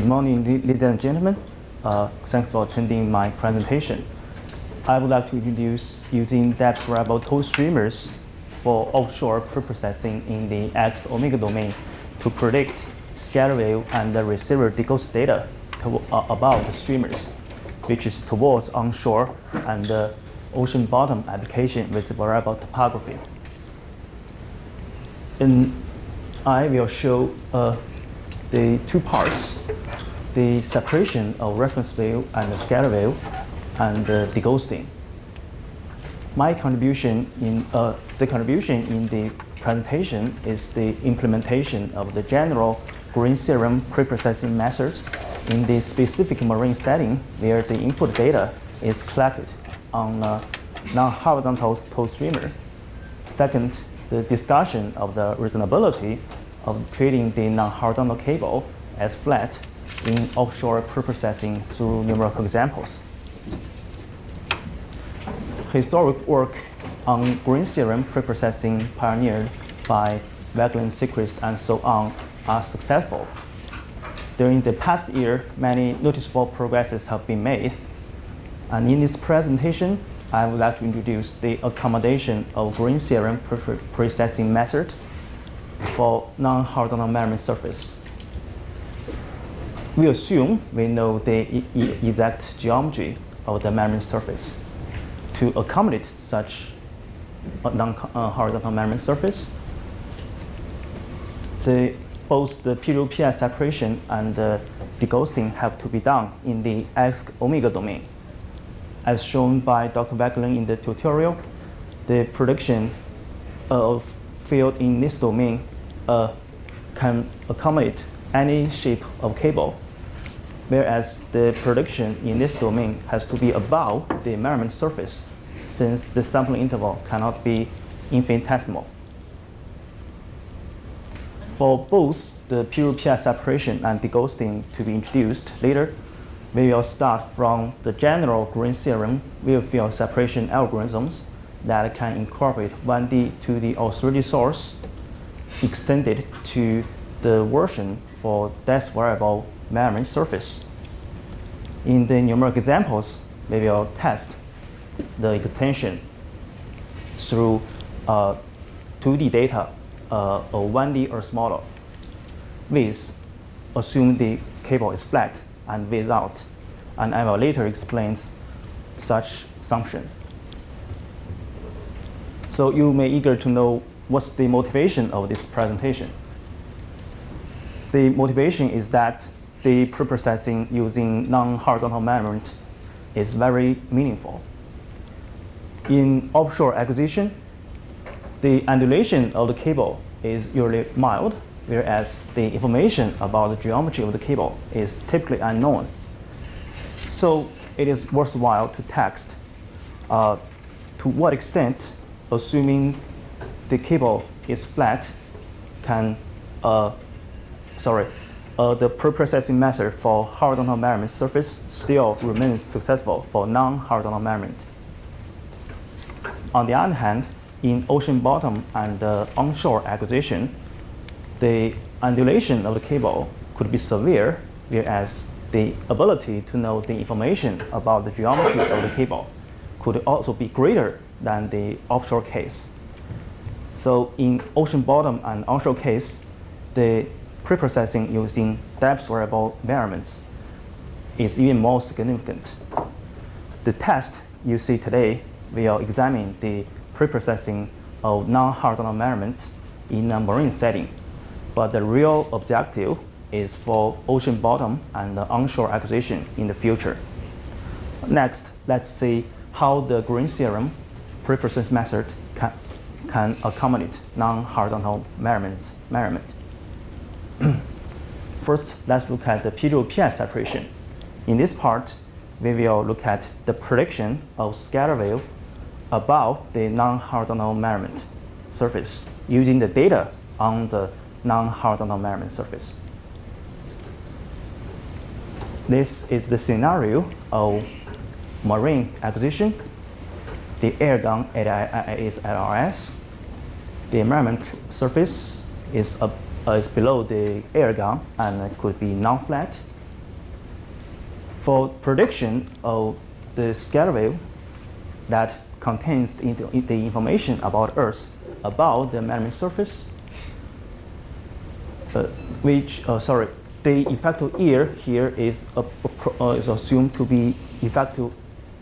morning, ladies and gentlemen. Thanks for attending my presentation. I would like to introduce using depth variable tow streamers for offshore preprocessing in the X-omega domain to predict scalar wave and the receiver deghosted data about the streamers, which is towards onshore and the ocean bottom application with variable topography. And I will show the two parts, the separation of reference wave and the scalar wave and the deghosting. My contribution in the presentation is the implementation of the general green theorem preprocessing methods in the specific marine setting where the input data is collected on a non-horizontal tow streamer. Second, the discussion of the reasonability of treating the non-horizontal cable as flat in offshore preprocessing through numerical examples. Historic work on green theorem preprocessing pioneered by Wagland, Sechrist, and so on are successful. During the past year, many noticeable progresses have been made. And in this presentation, I would like to introduce the accommodation of green theorem preprocessing method for non-horizontal measurement surface. We assume we know the exact geometry of the measurement surface. To accommodate such a non-horizontal measurement surface, both the PRO-PI separation and the deghosting have to be done in the X-omega domain. As shown by Dr. Wagland in the tutorial, the prediction of field in this domain can accommodate any shape of cable, whereas the prediction in this domain has to be above the measurement surface, since the sampling interval cannot be infinitesimal. For both the PRO-PI separation and deghosting to be introduced later, we will start from the general green theorem wave field separation algorithms that can incorporate 1D to the 3D source, extended to the version for depth variable measurement surface. In the numerical examples, we will test the extension through 2D data of 1D or smaller, with assume the cable is flat and without, and I will later explain such assumption. So you may eager to know what's the motivation of this presentation. The motivation is that the preprocessing using non-horizontal measurement is very meaningful. In offshore acquisition, the undulation of the cable is usually mild, whereas the information about the geometry of the cable is typically unknown. So it is worthwhile to test to what extent, assuming the cable is flat, can the preprocessing method for horizontal measurement surface still remains successful for non-horizontal measurement. On the other hand, in ocean bottom and onshore acquisition, the undulation of the cable could be severe, whereas the ability to know the information about the geometry of the cable could also be greater than the offshore case. So in ocean bottom and onshore case, the preprocessing using depth variable measurements is even more significant. The test you see today will examine the preprocessing of non-horizontal measurement in a marine setting, but the real objective is for ocean bottom and onshore acquisition in the future. Next, let's see how the green theorem preprocessing method can accommodate non-horizontal measurement. First, let's look at the PRO-PI separation. In this part, we will look at the prediction of scalar wave above the non-horizontal measurement surface using the data on the non-horizontal measurement surface. This is the scenario of marine acquisition. The air gun is at RS. The measurement surface is below the air gun and it could be non-flat. For prediction of the scalar wave that contains the information about Earth about the measurement surface, the effective ear here is assumed to be effective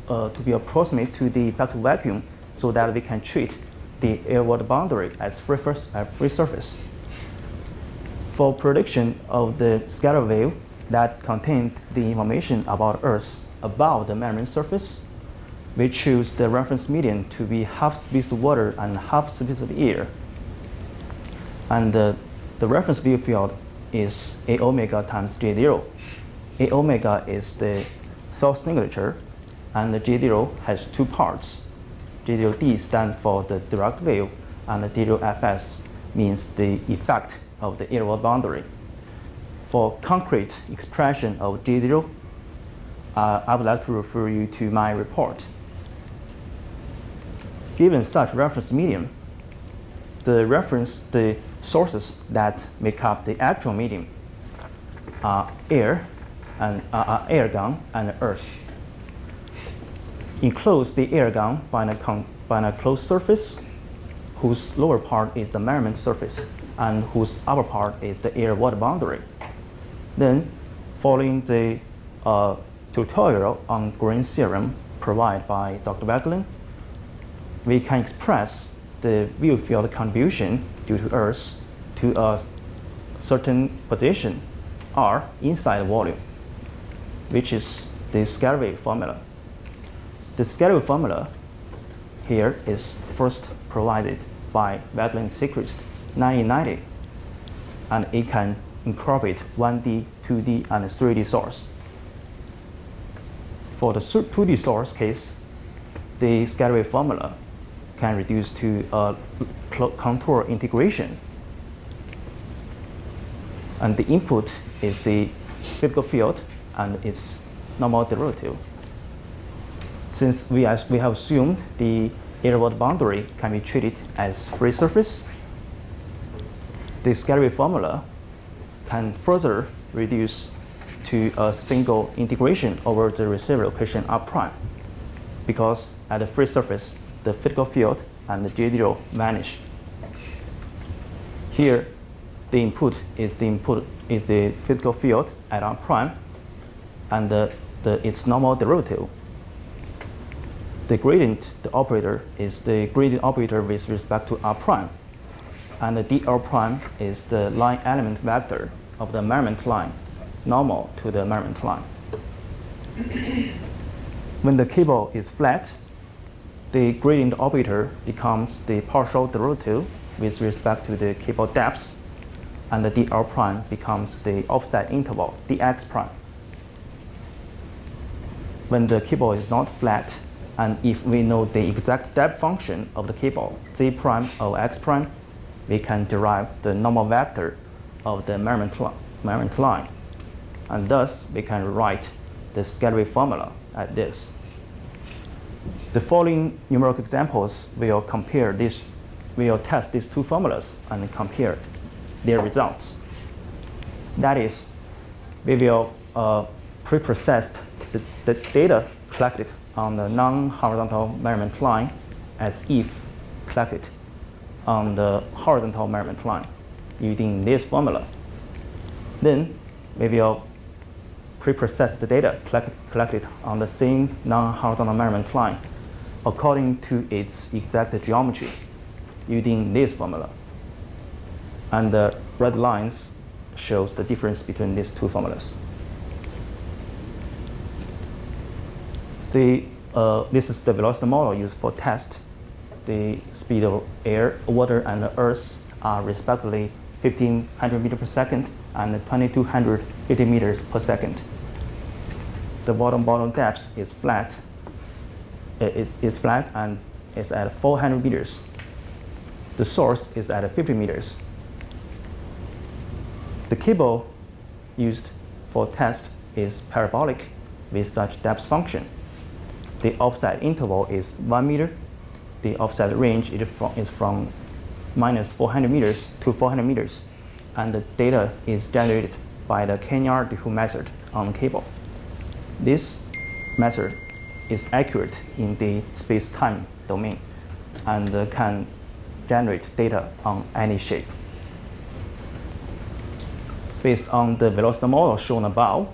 to be approximate to the effective vacuum, so that we can treat the air-water boundary as free surface. For prediction of the scalar wave that contained the information about Earth about the measurement surface, we choose the reference medium to be half speed of water and half speed of air. And the reference view field is A omega times J0. A omega is the source signature, and the J0 has two parts. J0D stands for the direct wave, and the J0FS means the effect of the air-water boundary. For concrete expression of J0, I would like to refer you to my report. Given such reference medium, the sources that make up the actual medium are air gun and Earth. Enclose the air gun by a closed surface whose lower part is the measurement surface and whose upper part is the air-water boundary. Then, following the tutorial on Green's theorem provided by Dr. Wegelin, we can express the view field contribution due to Earth to a certain position R inside the volume, which is the scalar wave formula. The scalar wave formula here is first provided by Wegelin Secrets 1990, and it can incorporate 1D, 2D, and 3D source. For the 2D source case, the scalar wave formula can reduce to a contour integration. And the input is the physical field and its normal derivative. Since we have assumed the air-water boundary can be treated as free surface, the scalar wave formula can further reduce to a single integration over the receiver location R prime, because at the free surface, the physical field and the J0 vanish. Here, the input is the physical field at R prime, and its normal derivative. The gradient, the operator, is the gradient operator with respect to R prime, and the dr prime is the line element vector of the measurement line, normal to the measurement line. When the cable is flat, the gradient operator becomes the partial derivative with respect to the cable depth, and the dr prime becomes the offset interval, dx prime. When the cable is not flat, and if we know the exact depth function of the cable, z prime or x prime, we can derive the normal vector of the measurement line. And thus, we can write the scalar wave formula at this. The following numerical examples will test these two formulas and compare their results. That is, we will preprocess the data collected on the non-horizontal measurement line as if collected on the horizontal measurement line using this formula. Then we will preprocess the data collected on the same non-horizontal measurement line according to its exact geometry using this formula. And the red lines shows the difference between these two formulas. This is the velocity model used for test. The speed of air, water, and Earth are respectively 1,500 meters per second and 2,250 meters per second. The bottom depth is flat. It is flat and it's at 400 meters. The source is at 50 meters. The cable used for test is parabolic with such depth function. The offset interval is 1 meter. The offset range is from minus 400 meters to 400 meters. And the data is generated by the Kanyard-Dehu method on the cable. This method is accurate in the space-time domain and can generate data on any shape. Based on the velocity model shown above,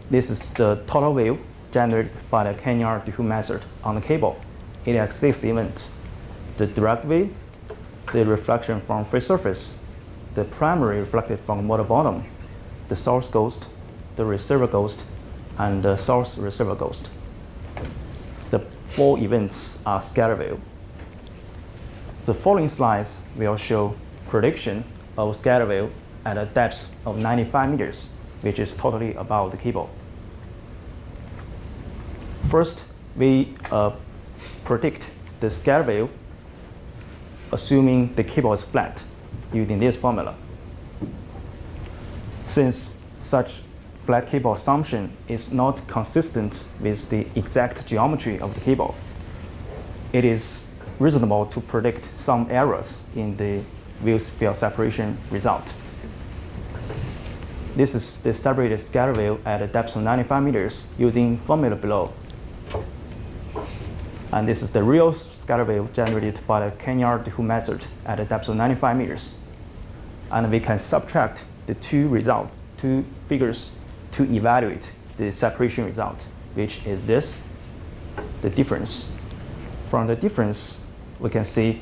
this is the total wave generated by the Kanyard-Duhem method on the cable. It has 6 events: the direct wave, the reflection from free surface, the primary reflected from water bottom, the source ghost, the receiver ghost, and the source receiver ghost. The 4 events are scatter wave. The following slides will show prediction of scatter wave at a depth of 95 meters, which is totally above the cable. First, we predict the scatter wave assuming the cable is flat using this formula. Since such flat cable assumption is not consistent with the exact geometry of the cable, it is reasonable to predict some errors in the wave field separation result. This is the separated scatter wave at a depth of 95 meters using formula below. And this is the real scatter wave generated by the Kanyard-Duhem method at a depth of 95 meters. And we can subtract the 2 results, 2 figures, to evaluate the separation result, which is this, the difference. From the difference, we can see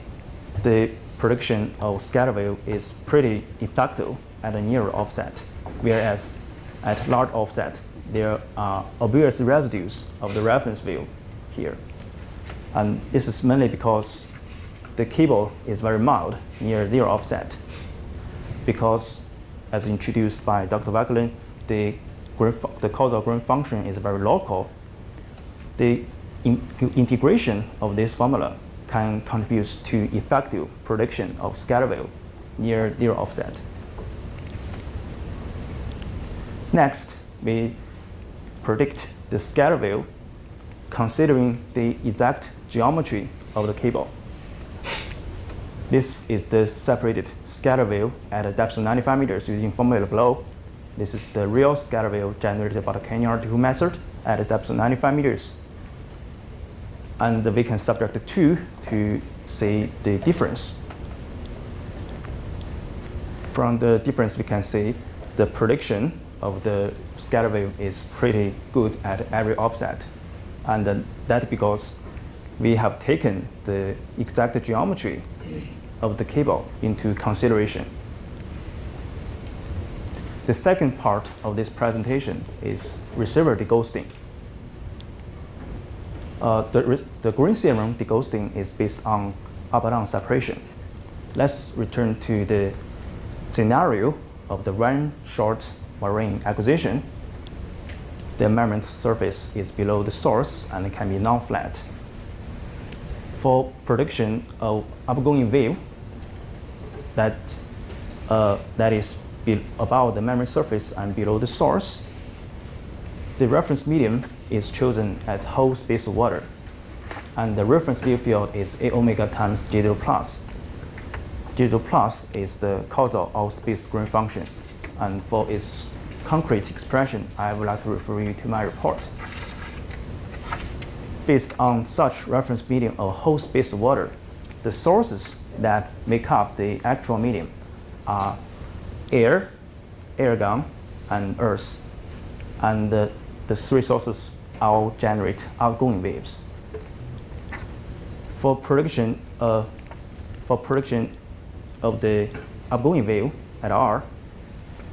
the prediction of scatter wave is pretty effective at a nearer offset, whereas at large offset, there are obvious residues of the reference wave here. And this is mainly because the cable is very mild near 0 offset, because as introduced by Dr. Wackerlin, the causal grain function is very local. The integration of this formula can contribute to effective prediction of scatter wave near 0 offset. Next, we predict the scatter wave considering the exact geometry of the cable. This is the separated scatter wave at a depth of 95 meters using formula below. This is the real scatter wave generated by the Kanyard-Duhem method at a depth of 95 meters. And we can subtract the 2 to see the difference. From the difference, we can see the prediction of the scatter wave is pretty good at every offset. And that's because we have taken the exact geometry of the cable into consideration. The second part of this presentation is receiver deghosting. The Green theorem deghosting is based on up-down separation. Let's return to the scenario of the rain-short marine acquisition. The measurement surface is below the source and can be non-flat. For prediction of upgoing wave that is above the measurement surface and below the source, the reference medium is chosen as whole space of water, and the reference wave field is A omega times J0 plus. J0 plus is the causal all-space grain function, and for its concrete expression, I would like to refer you to my report. Based on such reference medium of whole space of water, the sources that make up the actual medium are air, air gun, and earth. And the 3 sources all generate outgoing waves. For prediction of the outgoing wave at R,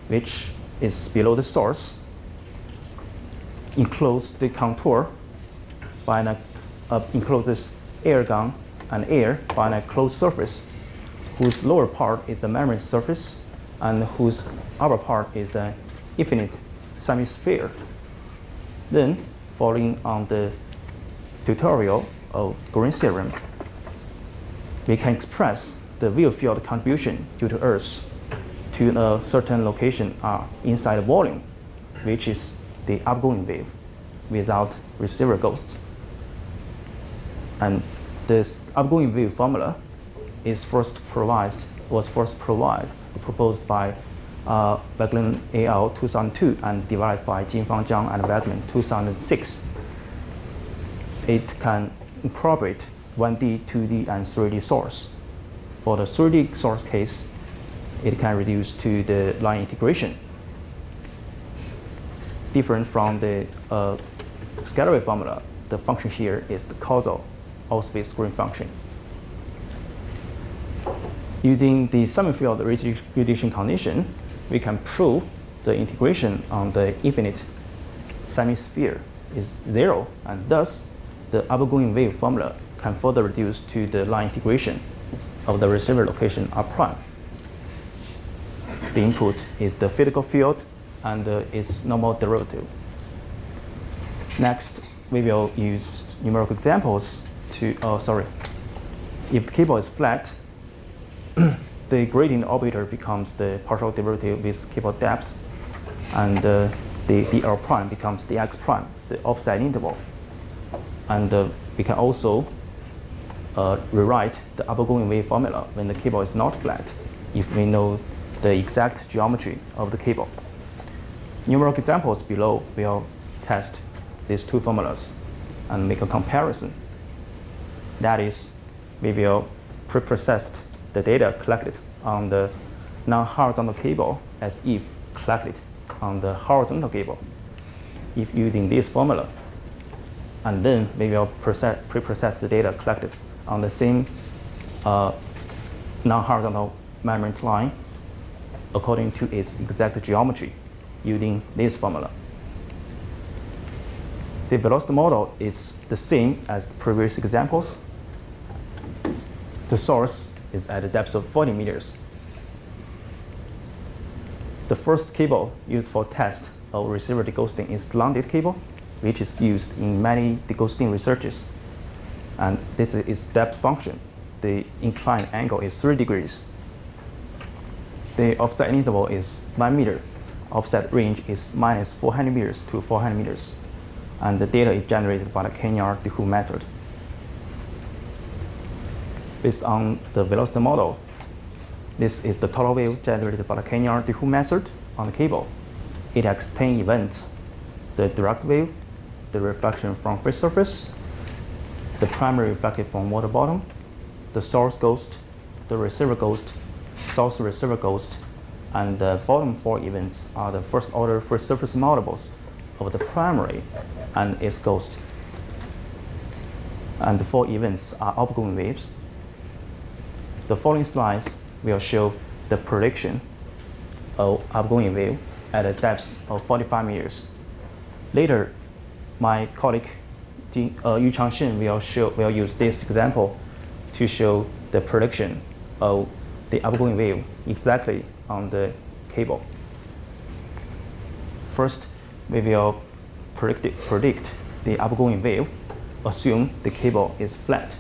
which is below the source, enclose the contour by encloses air gun and air by a closed surface, whose lower part is the measurement surface and whose upper part is the infinite semisphere. Then, following on the tutorial of Green theorem, we can express the wave field contribution due to Earth to a certain location R inside the volume, which is the outgoing wave without receiver ghosts. And this outgoing wave formula was first proposed by Wegland al. 2002 and developed by Jinfang Zhang and Wegland 2006. It can incorporate 1D, 2D, and 3D source. For the 3D source case, it can reduce to the line integration. Different from the scalar wave formula, the function here is the causal all-space green function. Using the semi-field radiation condition, we can prove the integration on the infinite semi-sphere is 0, and thus the outgoing wave formula can further reduce to the line integration of the receiver location R prime. The input is the physical field and its normal derivative. Next, we will use numerical examples to, if the cable is flat, the gradient operator becomes the partial derivative with cable depth, and the L prime becomes the X prime, the offset interval. And we can also rewrite the outgoing wave formula when the cable is not flat if we know the exact geometry of the cable. Numerical examples below will test these two formulas and make a comparison. That is, we will preprocess the data collected on the non-horizontal cable as if collected on the horizontal cable, if using this formula. And then we will preprocess the data collected on the same non-horizontal measurement line according to its exact geometry using this formula. The velocity model is the same as the previous examples. The source is at a depth of 40 meters. The first cable used for test of receiver deghosting is slanted cable, which is used in many deghosting researches. And this is its depth function. The inclined angle is 3 degrees. The offset interval is 1 meter. Offset range is minus 400 meters to 400 meters. And the data is generated by the Kanyard-Dehaut method. Based on the velocity model, this is the total wave generated by the Kanyard-Dehaut method on the cable. It has 10 events: the direct wave, the reflection from phase surface, the primary reflected from water bottom, the source ghost, the receiver ghost, source receiver ghost, and the bottom 4 events are the first order phase surface multiples of the primary and its ghost. And the 4 events are outgoing waves. The following slides will show the prediction of outgoing wave at a depth of 45 meters. Later, my colleague Yuchang Shen will use this example to show the prediction of the outgoing wave exactly on the cable. First, we will predict the outgoing wave, assume the cable is flat.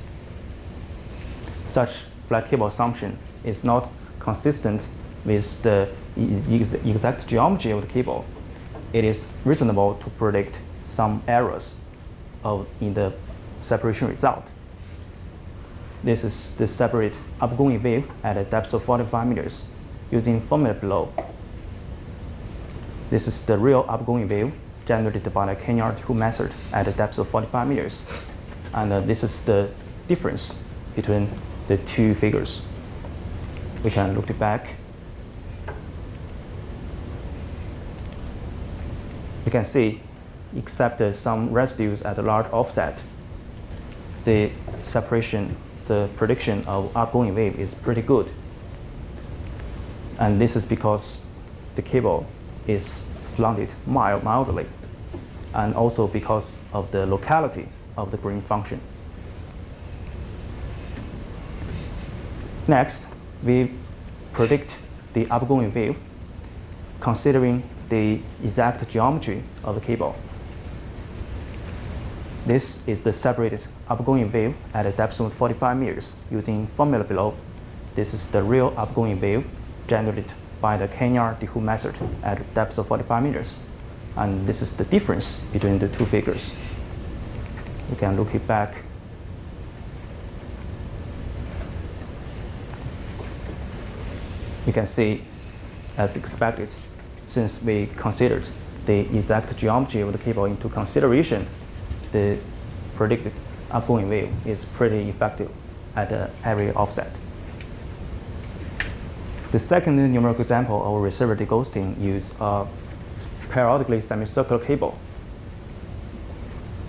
Such flat cable assumption is not consistent with the exact geometry of the cable. It is reasonable to predict some errors in the separation result. This is the separate outgoing wave at a depth of 45 meters using formula below. This is the real outgoing wave generated by the Kanyard-Dehaut method at a depth of 45 meters. And this is the difference between the two figures. We can look it back. You can see, except some residues at a large offset, the separation, the prediction of outgoing wave is pretty good. And this is because the cable is slanted mildly, and also because of the locality of the green function. Next, we predict the outgoing wave considering the exact geometry of the cable. This is the separated outgoing wave at a depth of 45 meters using formula below. This is the real outgoing wave generated by the Kanyard-Dehaut method at a depth of 45 meters. And this is the difference between the two figures. We can look it back. You can see as expected, since we considered the exact geometry of the cable into consideration. The predicted outgoing wave is pretty effective at every offset. The second numerical example of receiver deghosting uses a periodically semicircular cable,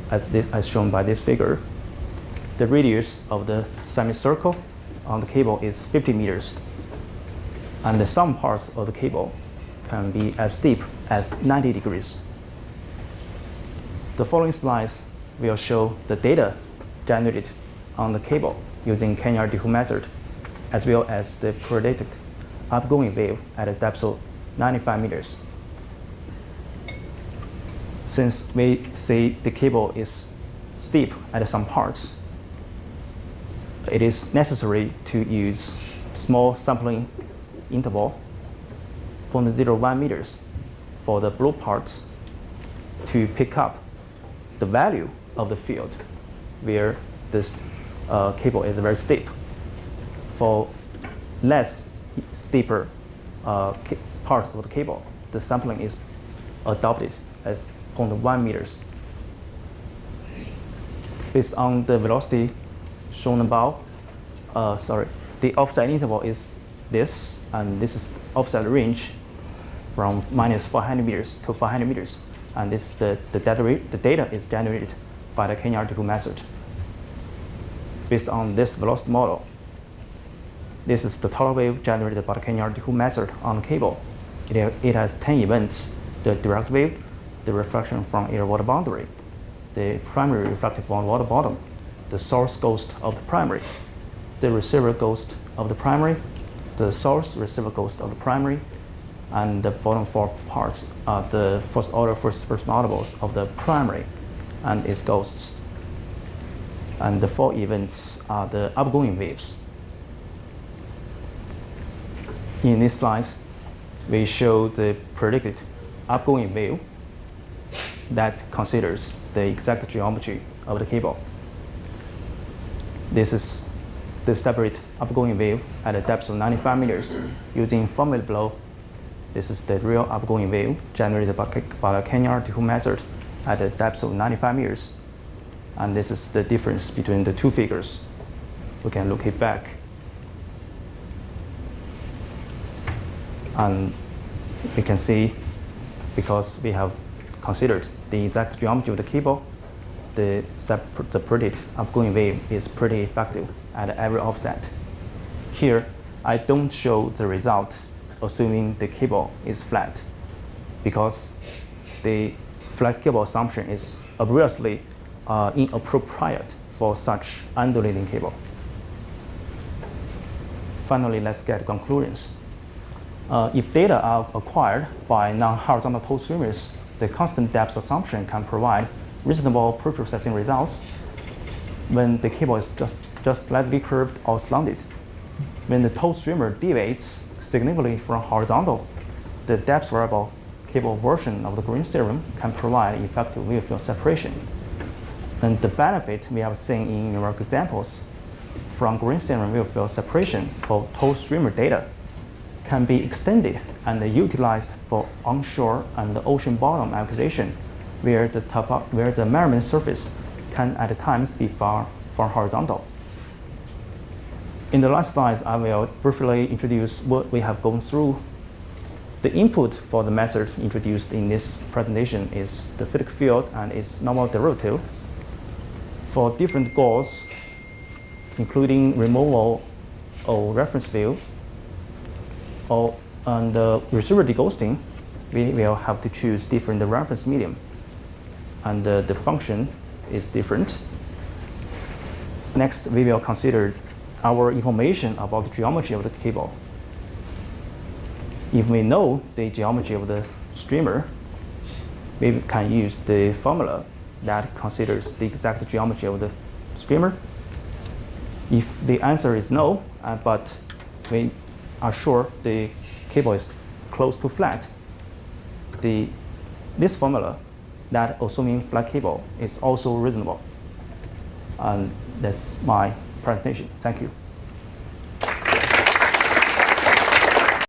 as shown by this figure. The radius of the semicircle on the cable is 50 meters, and some parts of the cable can be as steep as 90 degrees. The following slides will show the data generated on the cable using Kanyard-Dehaut method, as well as the predicted outgoing wave at a depth of 95 meters. Since we see the cable is steep at some parts, it is necessary to use small sampling interval, 0.01 meters, for the blue parts to pick up the value of the field where this cable is very steep. For less steeper part of the cable, the sampling is adopted as 0.1 meters. Based on the velocity shown above, the offset interval is this, and this is offset range from minus 400 meters to 400 meters. And this the data is generated by the Kanyard-Dehaut method. Based on this velocity model, this is the total wave generated by the Kanyard-Dehaut method on the cable. It has 10 events: the direct wave, the reflection from air-water boundary, the primary reflected from water bottom, the source ghost of the primary, the receiver ghost of the primary, the source receiver ghost of the primary, and the bottom four parts are the first order first multiples of the primary and its ghosts. And the four events are the outgoing waves. In these slides, we show the predicted outgoing wave that considers the exact geometry of the cable. This is the separate outgoing wave at a depth of 95 meters using formula below. This is the real outgoing wave generated by the Kanyard-Dehaut method at a depth of 95 meters. And this is the difference between the two figures. We can look it back. And we can see, because we have considered the exact geometry of the cable, the predicted outgoing wave is pretty effective at every offset. Here, I don't show the result assuming the cable is flat, because the flat cable assumption is obviously inappropriate for such undulating cable. Finally, let's get conclusions. If data are acquired by non-horizontal tow streamers, the constant depth assumption can provide reasonable preprocessing results when the cable is just slightly curved or slanted. When the tow streamer deviates significantly from horizontal, the depth variable cable version of the Green theorem can provide effective wave field separation. And the benefit we have seen in numerical examples from Green theorem wave field separation for tow streamer data can be extended and utilized for onshore and ocean bottom acquisition, where the measurement surface can at times be far from horizontal. In the last slides, I will briefly introduce what we have gone through. The input for the method introduced in this presentation is the physical field and its normal derivative. For different goals, including removal of reference view and receiver deghosting, we will have to choose different reference medium, and the function is different. Next, we will consider our information about the geometry of the cable. If we know the geometry of the streamer, we can use the formula that considers the exact geometry of the streamer. If the answer is no, but we are sure the cable is close to flat, this formula that assuming flat cable is also reasonable. And that's my presentation. Thank you.